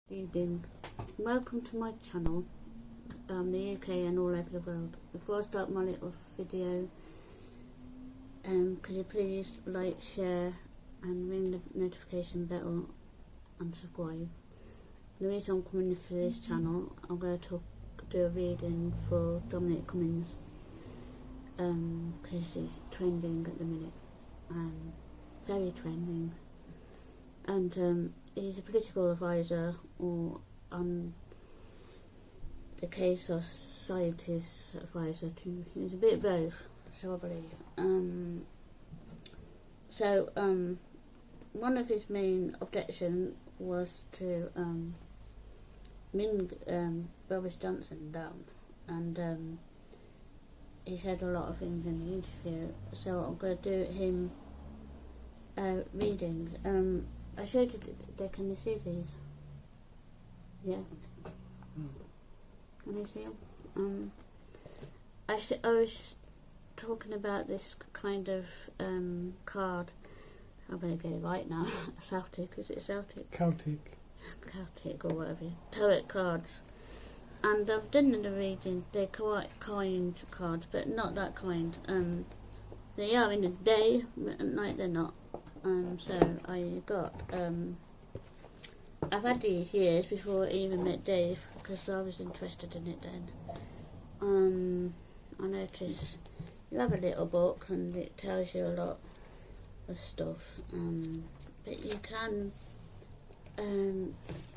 Good evening. Welcome to my channel, the UK and all over the world. Before I start my little video, could you please like, share and ring the notification bell and subscribe. The reason I'm coming for this channel, I'm going to do a reading for Dominic Cummings, because he's trending at the minute, very trending, and he's a political advisor on the case of scientist advisor too. He's a bit of both, so I believe. One of his main objections was to bring Boris Johnson down, and he said a lot of things in the interview, so I'm going to do him reading. I showed you there. Can you see these? Yeah. Can you see them? I was talking about this kind of card. I'm going to get it right now. Celtic, is it Celtic? Celtic. Celtic or whatever. Tarot cards. And I've done the reading. They're quite kind cards, but not that kind. They are in the day, but at night they're not. So I got, I've had these years before I even met Dave, because I was interested in it then. I noticed you have a little book and it tells you a lot of stuff, but you can do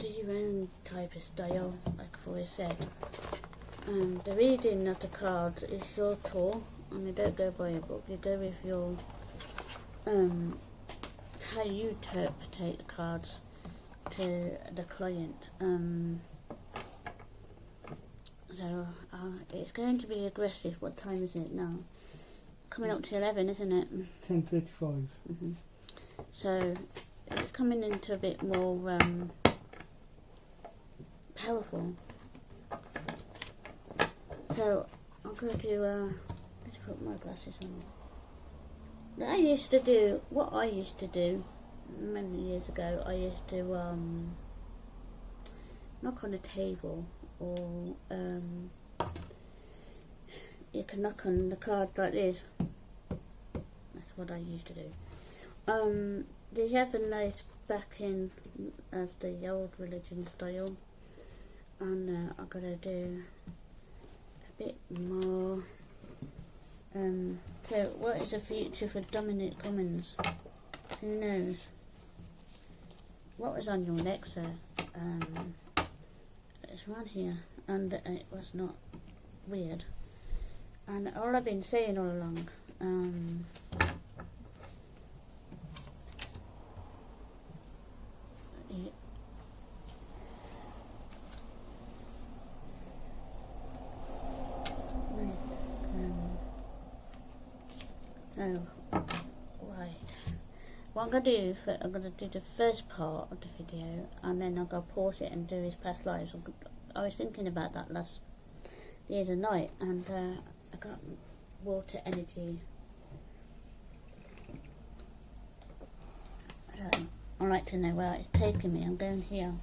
your own type of style, like I've always said. The reading of the cards is your tool, and you don't go by a book, you go with your how you interpret the cards to the client. So it's going to be aggressive. What time is it now? Coming up to 11, isn't it? 10:35. So it's coming into a bit more powerful. So I'm going to let's put my glasses on. What I used to do many years ago, I used to knock on a table, or you can knock on the card like this. That's what I used to do. They have a nice backing of the old religion style, and I'm gonna do a bit more. So what is the future for Dominic Cummings? Who knows? What was on your neck, sir? It's right here, and it was not weird. And all I've been saying all along, right. What I'm going to do, I'm going to do the first part of the video, and then I'm going to pause it and do his past lives. I was thinking about that the other night, and I got water energy. I'd like to know where it's taking me. I'm going here.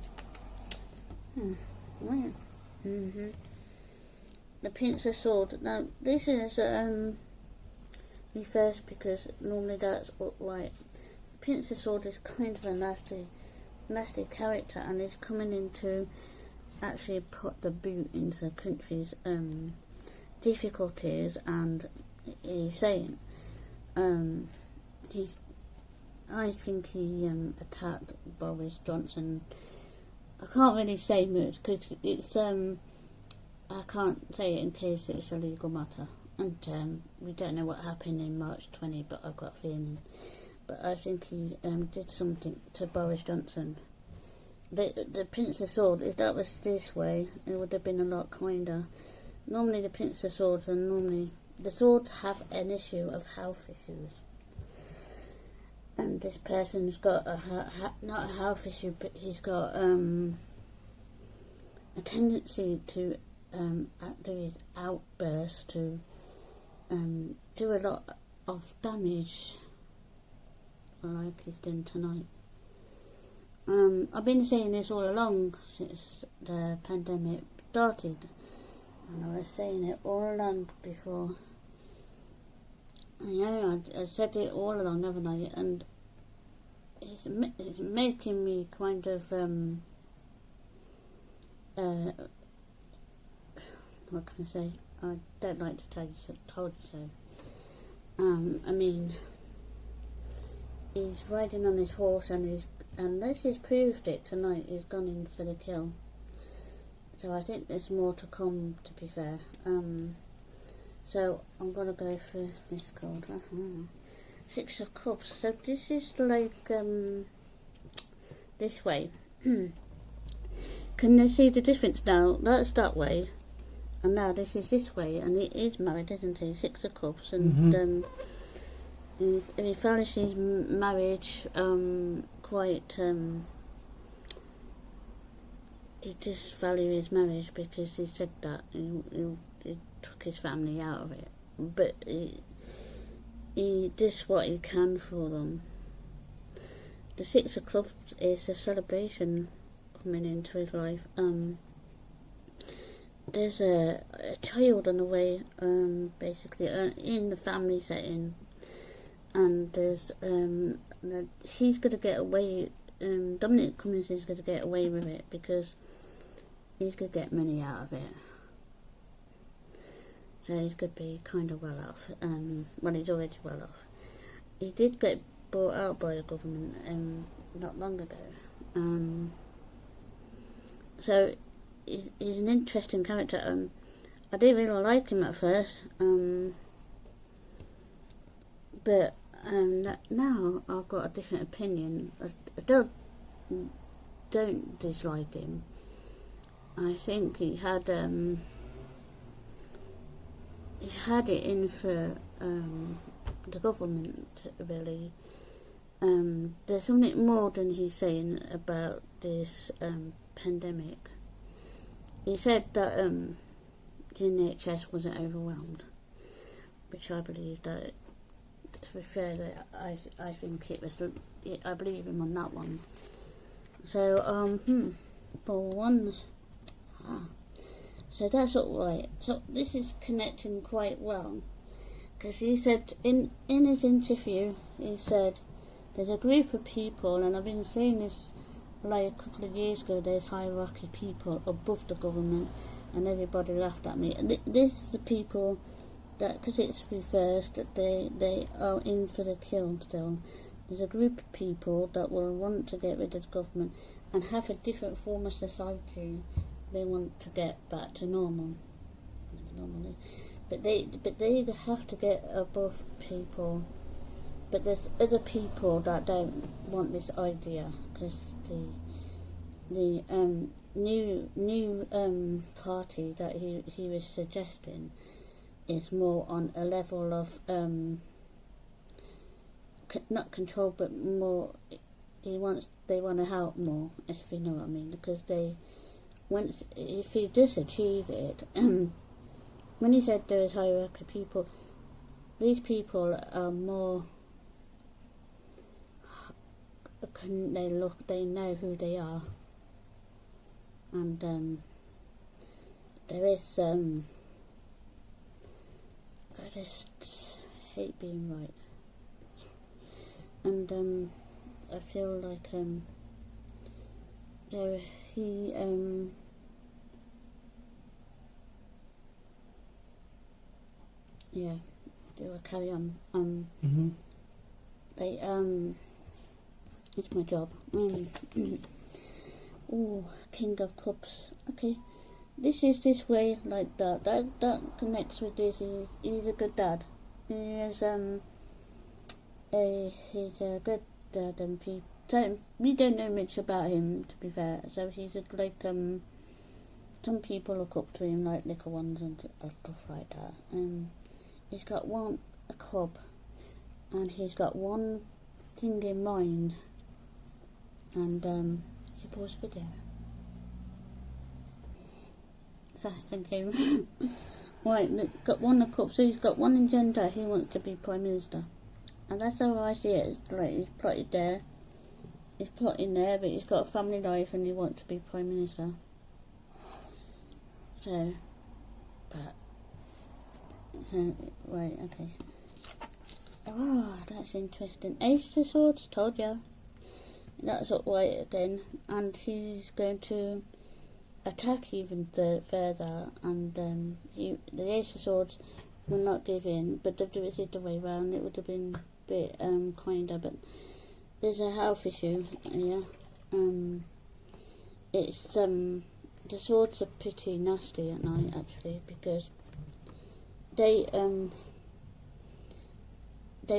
The Prince of Swords. Now, this is reversed, because normally that's like Prince of Swords is kind of a nasty character, and is coming in to actually put the boot into the country's difficulties. And he's saying I think he attacked Boris Johnson. I can't really say much because it's I can't say it in case it's a legal matter, and we don't know what happened in March 20, but I've got a feeling. But I think he did something to Boris Johnson. The Prince of Swords, if that was this way, it would have been a lot kinder. Normally the Prince of Swords, the swords have an issue of health issues. And this person's got not a health issue, but he's got a tendency to do his outburst, to do a lot of damage, like he's doing tonight. I've been saying this all along since the pandemic started, and I was saying it all along before. Yeah, I said it all along, haven't I? And it's making me kind of what can I say? I don't like to tell you told you so. I mean, he's riding on his horse, and this is proved it tonight. He's gone in for the kill. So I think there's more to come, to be fair. So I'm gonna go for this card. Six of Cups. So this is like this way. Can they see the difference now? That's that way, and now this is this way, and he is married, isn't he? Six of Cups, and he values his marriage quite. He just valued his marriage because he said that he took his family out of it, but he does what he can for them. The Six of Clubs is a celebration coming into his life. There's a child on the way, basically in the family setting, and there's he's going to get away. Dominic Cummings is going to get away with it because he's going to get money out of it. So he's going to be kind of well off. Well, he's already well off. He did get bought out by the government not long ago. So he's an interesting character. I didn't really like him at first, but now I've got a different opinion. I don't dislike him. I think he had it in for the government, really. There's something more than he's saying about this pandemic. He said that the NHS wasn't overwhelmed, which I believe that. To be fair, I think it was. I believe him on that one. So for ones. So that's all right. So this is connecting quite well, because he said in his interview, he said there's a group of people, and I've been saying this like a couple of years ago. There's hierarchy people above the government, and everybody laughed at me. And this is the people that, because it's reversed, that they are in for the kill still. There's a group of people that will want to get rid of the government and have a different form of society. They want to get back to normally, but they have to get above people. But there's other people that don't want this idea, because the new party that he was suggesting is more on a level of not control, but more. They want to help more, if you know what I mean, because if he does achieve it, when he said there is hierarchy people, these people are more. They know who they are, and there is I just hate being right, and I feel like he yeah, do I carry on? It's my job. Oh, King of Cups. Okay, this is this way, like that. That connects with this. He's a good dad. He is he's a good dad, and so we don't know much about him, to be fair. So he's like some people look up to him, like little ones and stuff like that. He's got a cub, and he's got one thing in mind. And you pause video. So thank you. Right, look, got one of cups. So he's got one agenda. He wants to be Prime Minister, and that's how I see it. It's like he's plotted there, he's put in there, but he's got a family life and he wants to be Prime Minister. So, right, okay. Oh, that's interesting. Ace of Swords, told ya. That's up right again, and he's going to attack even further, and the Ace of Swords will not give in, but if it was the other way round, it would have been a bit kinder, but there's a health issue here. It's the swords are pretty nasty at night, actually, because they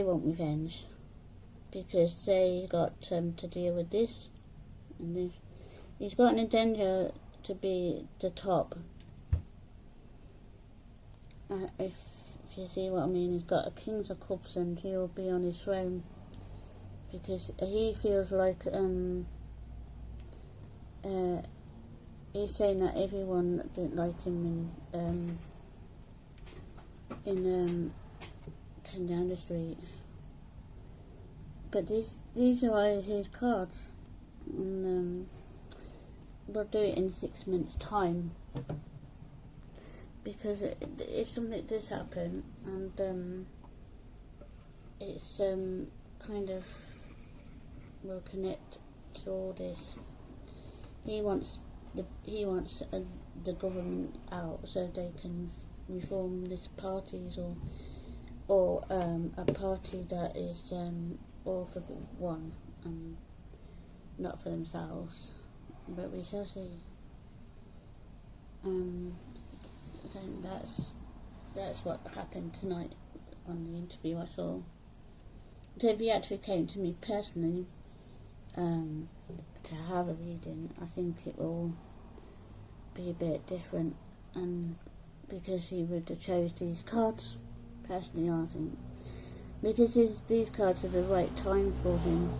want revenge, because they got to deal with this and this. He's got an agenda to be the top. If you see what I mean, he's got a King's of Cups and he'll be on his throne, because he feels like he's saying that everyone didn't like him in 10 down the street. But these are his cards, and we'll do it in 6 minutes' time, because if something does happen, and it's kind of will connect to all this. He wants the government out so they can reform these parties, or a party that is all for one and not for themselves. But we shall see. Then that's what happened tonight on the interview I saw. So if he actually came to me personally to have a reading, I think it will be a bit different, and because he would have chose these cards, personally I think, because these cards are the right time for him,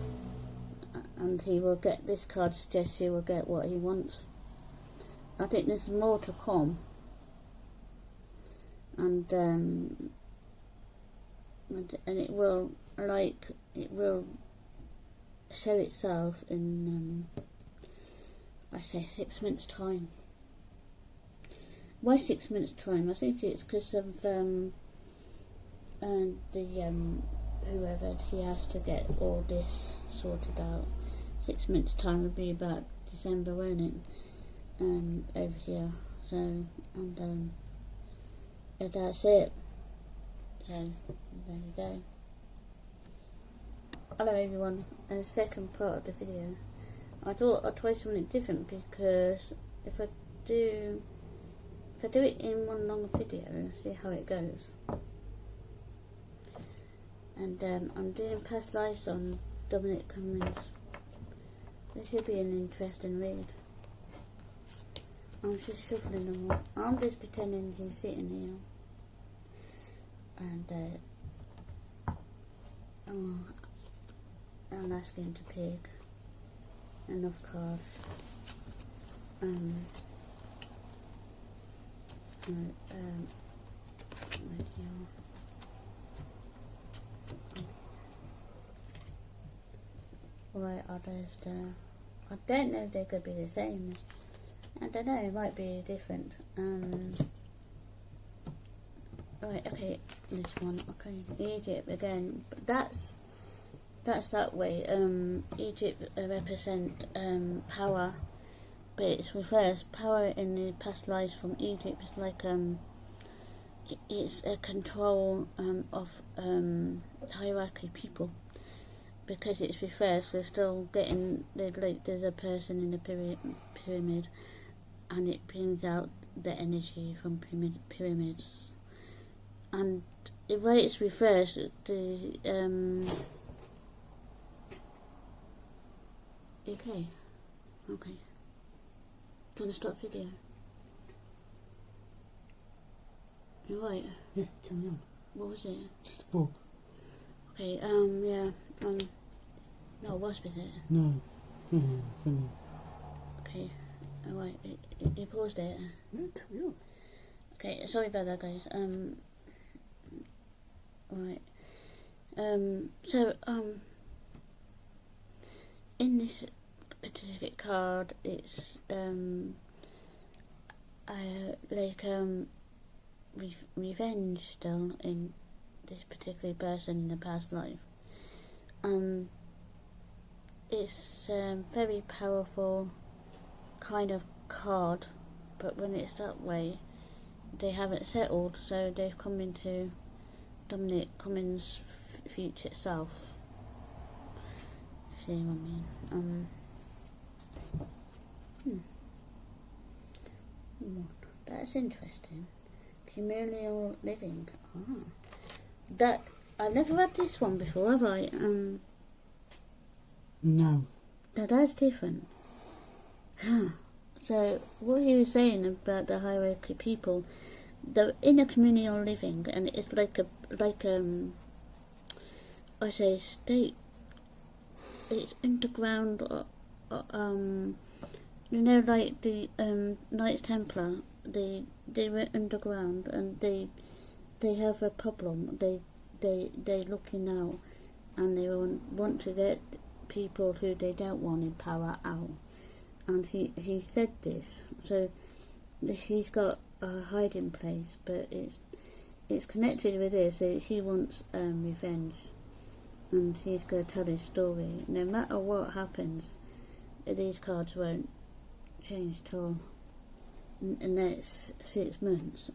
and he will get, this card suggests he will get what he wants. I think there's more to come, and it will show itself in I say 6 minutes time. Why 6 minutes time? I think it's because of whoever, he has to get all this sorted out. 6 minutes time would be about December, won't it? Over here. So, and that's it. So there you go. Hello everyone. The second part of the video. I thought I'd try something different, because if I do it in one long video, see how it goes. And I'm doing past lives on Dominic Cummings. This should be an interesting read. I'm just shuffling them all. I'm just pretending he's sitting here. And I'll ask him to pick enough cards. Right, others. I don't know if they could be the same. I don't know, it might be different. Right, okay, this one, okay, Egypt again. But that's that way. Egypt represent power, but it's reversed. Power in the past lives from Egypt is like it's a control of hierarchy people, because it's reversed. They're still getting, there's a person in the pyramid, and it brings out the energy from pyramids. And the way it's reversed, okay. Do you want to stop video? You're right. Yeah, carry on. What was it? Just a book. Okay, yeah, no, wasp is it? No. Yeah, funny. Okay, alright, you paused it? No, carry on. Okay, sorry about that, guys. Right. So, in this specific card, it's revenge done in this particular person in the past life. It's very powerful kind of card, but when it's that way, they haven't settled, so they've come into Dominic Cummings' future self. See what I mean? That's interesting. Communal living. That I've never read this one before, have I? No. That's different. So what he was saying about the hierarchy people, they're in a communal living, and it's like I say state. It's underground. You know, like the Knights Templar. They were underground, and they have a problem. They're looking now, and they want to get people who they don't want in power out. And he said this, so he's got a hiding place, but it's connected with this. So he wants revenge, and he's going to tell his story. No matter what happens, these cards won't change at all in the next 6 months.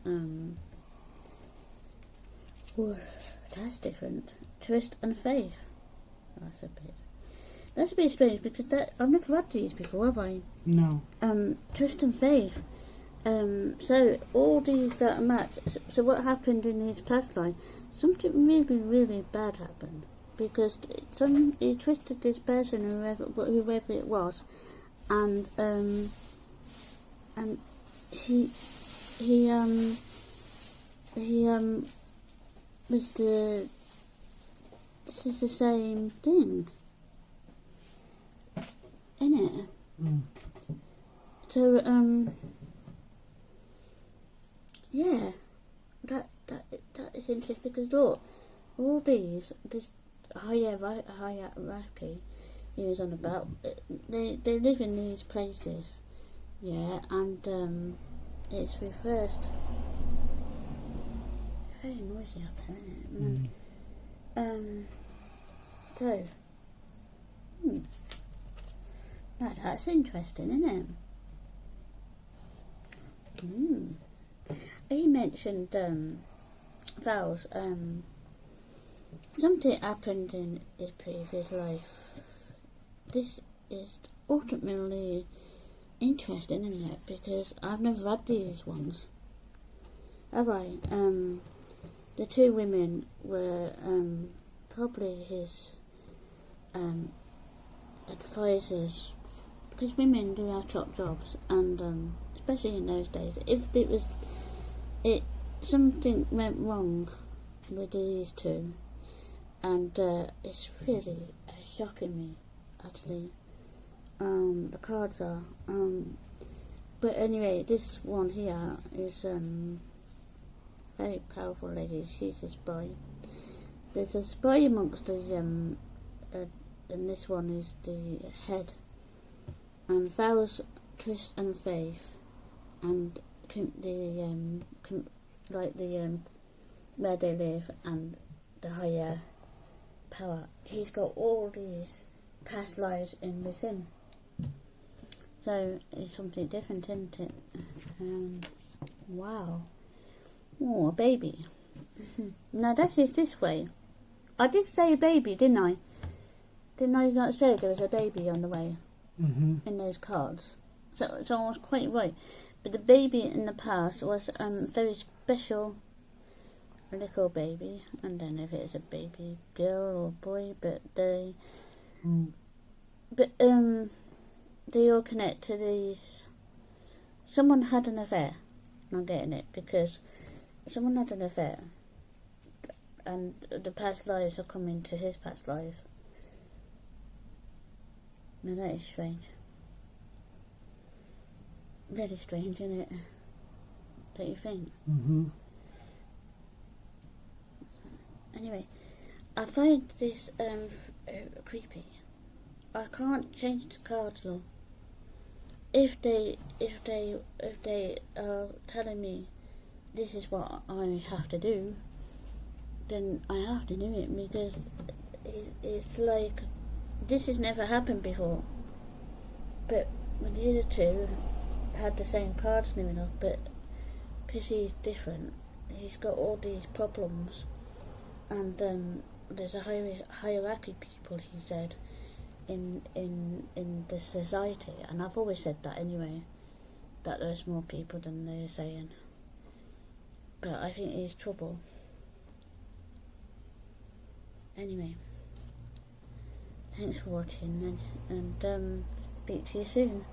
That's different. Trust and faith. That's a bit strange, because I've never read these before, have I? No. Trust and faith. So all these that are matched. So what happened in his past life? Something really, really bad happened, because he trusted this person, whoever it was, and he was the. This is the same thing, isn't it? So yeah, that is interesting, because look, all this hierarchy he was on about, they live in these places, yeah, and it's reversed. Very noisy up there, isn't it? So, no, that's interesting, isn't it? He mentioned Val's something happened in his previous life. This is ultimately interesting, isn't it? Because I've never read these ones, have I? The two women were probably his advisors, because women do have top jobs, and especially in those days, if something went wrong with these two, and it's really shocking me, actually. The cards are, but anyway, this one here is very powerful lady. She's a spy. There's a spy amongst the and this one is the head, and vows, trust and faith, and where they live, and the higher power. He's got all these past lives in with him, so it's something different, isn't it? Wow. Oh, a baby. Now that is this way. I did say a baby, didn't I? Didn't I not say there was a baby on the way in those cards? So I was quite right. But the baby in the past was very special, a little baby. I don't know if it's a baby girl or boy, but they all connect to these. Someone had an affair. I'm getting it, because someone had an affair, and the past lives are coming to his past life. Now that is strange. Very strange, isn't it? Don't you think? Anyway, I find this creepy. I can't change the cards law. If they are telling me this is what I have to do, then I have to do it, because it's like this has never happened before. But the other two had the same cards near enough, but because he's different, he's got all these problems, and there's a hierarchy people, he said, in the society, and I've always said that anyway, that there's more people than they're saying. But I think he's trouble. Anyway, thanks for watching, and speak to you soon.